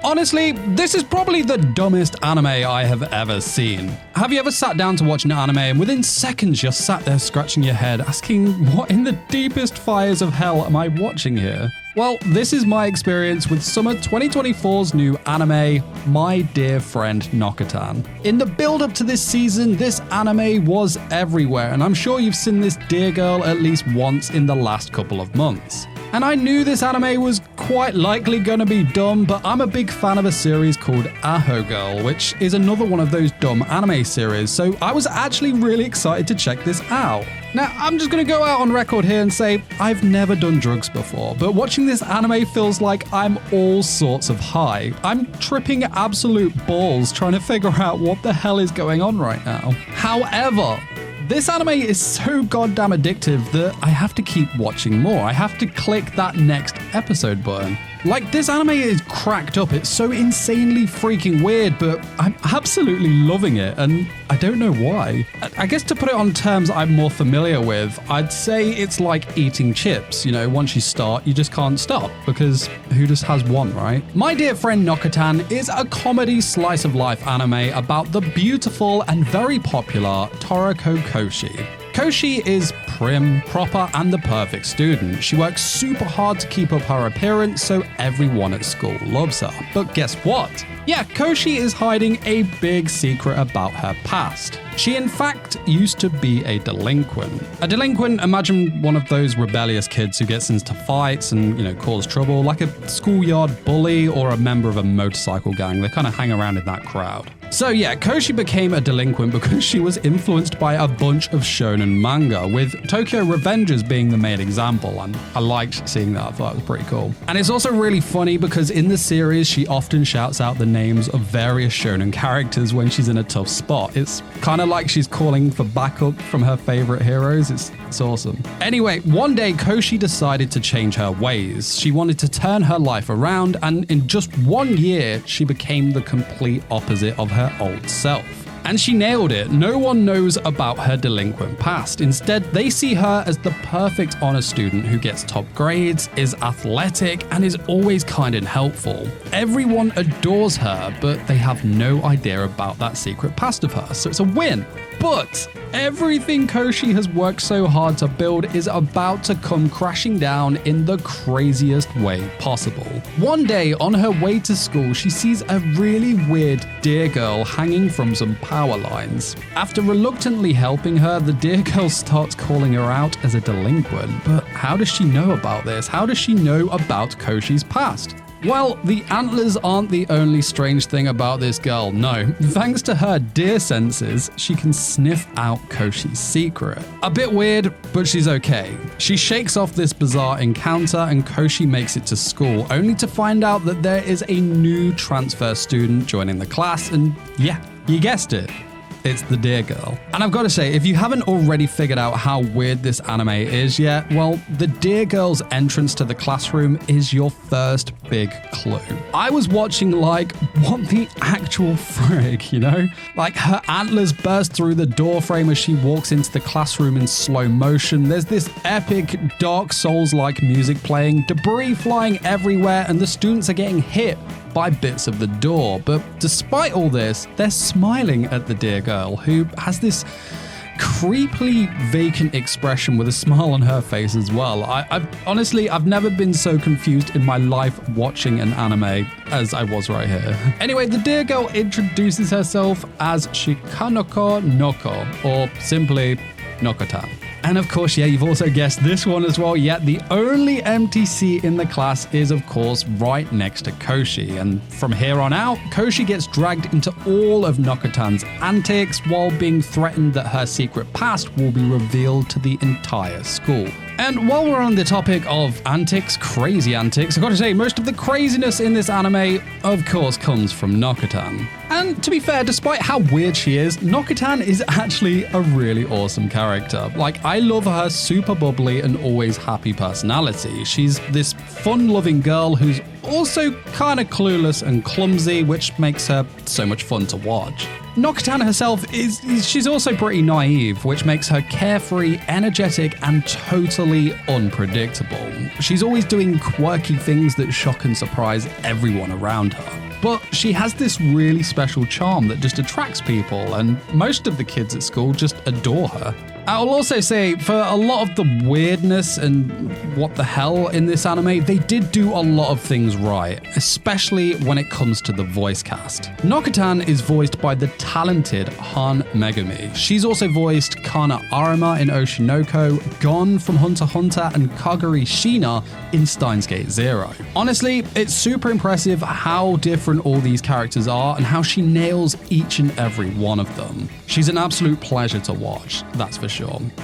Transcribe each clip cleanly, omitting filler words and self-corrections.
Honestly, this is probably the dumbest anime I have ever seen. Have you ever sat down to watch an anime and within seconds you're sat there scratching your head asking, what in the deepest fires of hell am I watching here? Well, this is my experience with summer 2024's new anime, My Deer Friend Nokotan. In the build-up to this season, this anime was everywhere, and I'm sure you've seen this deer girl at least once in the last couple of months. And I knew this anime was quite likely gonna be dumb, but I'm a big fan of a series called Aho Girl, which is another one of those dumb anime series, so I was actually really excited to check this out. Now, I'm just gonna go out on record here and say I've never done drugs before, but watching this anime feels like I'm all sorts of high. I'm tripping absolute balls trying to figure out what the hell is going on right now. However, this anime is so goddamn addictive that I have to keep watching more. I have to click that next episode button. Like, this anime is cracked up. It's so insanely freaking weird, but I'm absolutely loving it, and I don't know why. I guess to put it on terms I'm more familiar with, I'd say it's like eating chips. You know, once you start, you just can't stop, because who just has one, right? My Deer Friend Nokotan is a comedy slice of life anime about the beautiful and very popular Toriko Koshi. Koshi is prim, proper, and the perfect student. She works super hard to keep up her appearance, so everyone at school loves her. But guess what? Yeah, Koshi is hiding a big secret about her past. She in fact used to be a delinquent. A delinquent, imagine one of those rebellious kids who gets into fights and, cause trouble, like a schoolyard bully or a member of a motorcycle gang. They kind of hang around in that crowd. So yeah, Koshi became a delinquent because she was influenced by a bunch of shonen manga, with Tokyo Revengers being the main example, and I liked seeing that. I thought it was pretty cool. And it's also really funny because in the series, she often shouts out the names of various shonen characters when she's in a tough spot. It's kind of like she's calling for backup from her favorite heroes. It's awesome. Anyway, one day Koshi decided to change her ways. She wanted to turn her life around, and in just 1 year, she became the complete opposite of her old self. And she nailed it. No one knows about her delinquent past. Instead, they see her as the perfect honor student who gets top grades, is athletic, and is always kind and helpful. Everyone adores her, but they have no idea about that secret past of her, so it's a win. But everything Koshi has worked so hard to build is about to come crashing down in the craziest way possible. One day, on her way to school, she sees a really weird deer girl hanging from some power lines. After reluctantly helping her, the deer girl starts calling her out as a delinquent. But how does she know about this? How does she know about Koshi's past? Well, the antlers aren't the only strange thing about this girl, no. Thanks to her deer senses, she can sniff out Koshi's secret. A bit weird, but she's okay. She shakes off this bizarre encounter and Koshi makes it to school, only to find out that there is a new transfer student joining the class, and yeah, you guessed it. It's the deer girl. And I've got to say, if you haven't already figured out how weird this anime is yet, well, the deer girl's entrance to the classroom is your first big clue. I was watching like, what the actual frig, Like, her antlers burst through the door frame as she walks into the classroom in slow motion. There's this epic Dark Souls-like music playing, debris flying everywhere, and the students are getting hit by bits of the door. But despite all this, they're smiling at the deer girl, who has this creepily vacant expression with a smile on her face as well. I've never been so confused in my life watching an anime as I was right here. Anyway, the deer girl introduces herself as Shikanoko Noko, or simply Nokotan. And of course, yeah, you've also guessed this one as well. Yet the only empty seat in the class is, of course, right next to Koshi. And from here on out, Koshi gets dragged into all of Nokotan's antics while being threatened that her secret past will be revealed to the entire school. And while we're on the topic of antics, crazy antics, I've got to say, most of the craziness in this anime, of course, comes from Nokotan. And to be fair, despite how weird she is, Nokotan is actually a really awesome character. Like, I love her super bubbly and always happy personality. She's this fun-loving girl who's also kind of clueless and clumsy, which makes her so much fun to watch. Nokotan herself she's also pretty naive, which makes her carefree, energetic, and totally unpredictable. She's always doing quirky things that shock and surprise everyone around her. but she has this really special charm that just attracts people, and most of the kids at school just adore her. I'll also say, for a lot of the weirdness and what the hell in this anime, they did do a lot of things right, especially when it comes to the voice cast. Nokotan is voiced by the talented Han Megumi. She's also voiced Kana Arima in Oshinoko, Gon from Hunter x Hunter, and Kagari Shina in Steins Gate Zero. Honestly, it's super impressive how different all these characters are and how she nails each and every one of them. She's an absolute pleasure to watch, that's for sure.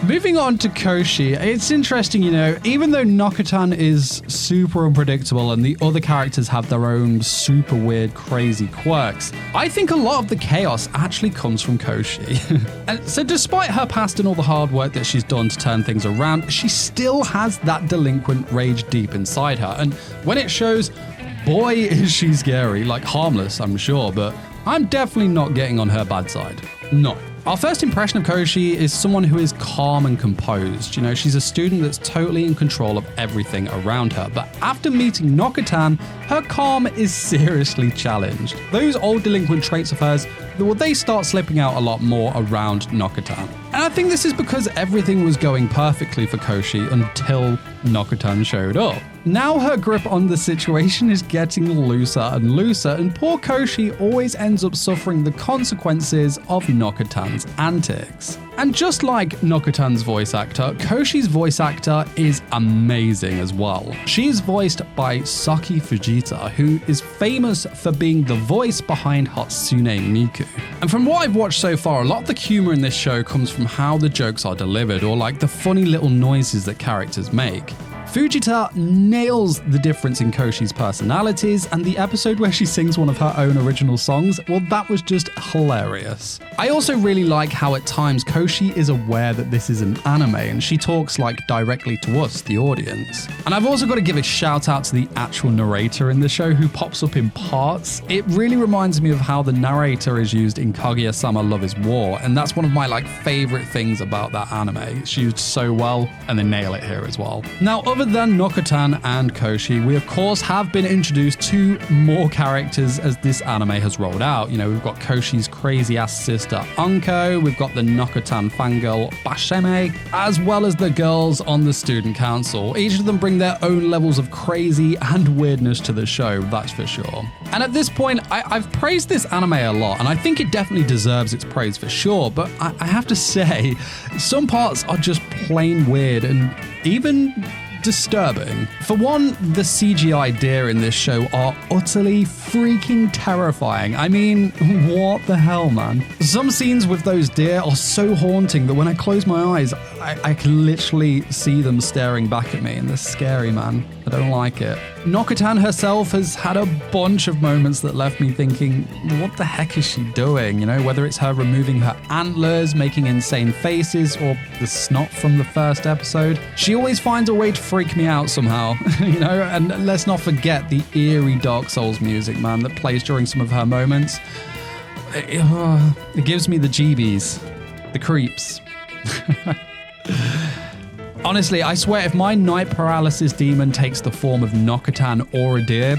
Moving on to Koshi, it's interesting, even though Nokotan is super unpredictable and the other characters have their own super weird, crazy quirks, I think a lot of the chaos actually comes from Koshi. And so despite her past and all the hard work that she's done to turn things around, she still has that delinquent rage deep inside her. And when it shows, boy, is she scary. Like, harmless, I'm sure, but I'm definitely not getting on her bad side. No. Our first impression of Koshi is someone who is calm and composed. She's a student that's totally in control of everything around her. But after meeting Nokotan, her calm is seriously challenged. Those old delinquent traits of hers, they start slipping out a lot more around Nokotan. And I think this is because everything was going perfectly for Koshi until Nokotan showed up. Now her grip on the situation is getting looser and looser, and poor Koshi always ends up suffering the consequences of Nokotan's antics. And just like Nokotan's voice actor, Koshi's voice actor is amazing as well. She is voiced by Saki Fujita, who is famous for being the voice behind Hatsune Miku. And from what I've watched so far, a lot of the humor in this show comes from how the jokes are delivered, or like the funny little noises that characters make. Fujita nails the difference in Koshi's personalities, and the episode where she sings one of her own original songs, well, that was just hilarious. I also really like how at times Koshi is aware that this is an anime, and she talks directly to us, the audience. And I've also got to give a shout out to the actual narrator in the show who pops up in parts. It really reminds me of how the narrator is used in Kaguya-sama Love is War, and that's one of my favorite things about that anime. It's used so well, and they nail it here as well. Now, other than Nokotan and Koshi, we of course have been introduced to more characters as this anime has rolled out. We've got Koshi's crazy ass sister Anko, we've got the Nokotan fangirl Basheme, as well as the girls on the student council. Each of them bring their own levels of crazy and weirdness to the show, that's for sure. And at this point, I've praised this anime a lot, and I think it definitely deserves its praise for sure, but I have to say, some parts are just plain weird and even disturbing. For one, the CGI deer in this show are utterly freaking terrifying. I mean, what the hell, man? Some scenes with those deer are so haunting that when I close my eyes, I can literally see them staring back at me, and they're scary, man. I don't like it. Nokotan herself has had a bunch of moments that left me thinking, what the heck is she doing? Whether it's her removing her antlers, making insane faces, or the snot from the first episode. She always finds a way to freak me out somehow, and let's not forget the eerie Dark Souls music, man, that plays during some of her moments. It gives me the jeebies, the creeps. Honestly, I swear if my night paralysis demon takes the form of Nokotan or a deer,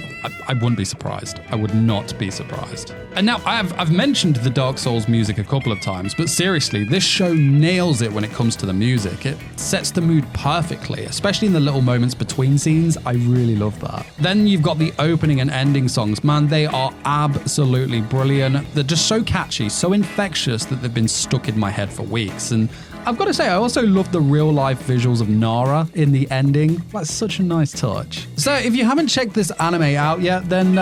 I wouldn't be surprised. I would not be surprised. And now, I've mentioned the Dark Souls music a couple of times, but seriously, this show nails it when it comes to the music. It sets the mood perfectly, especially in the little moments between scenes. I really love that. Then you've got the opening and ending songs. Man, they are absolutely brilliant. They're just so catchy, so infectious that they've been stuck in my head for weeks. And I've got to say, I also love the real-life visuals of Nara in the ending. That's such a nice touch. So if you haven't checked this anime out yet, then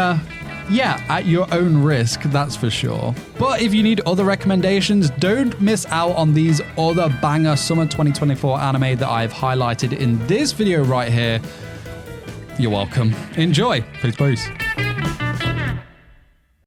yeah, at your own risk, that's for sure. But if you need other recommendations, don't miss out on these other banger Summer 2024 anime that I've highlighted in this video right here. You're welcome. Enjoy. Peace.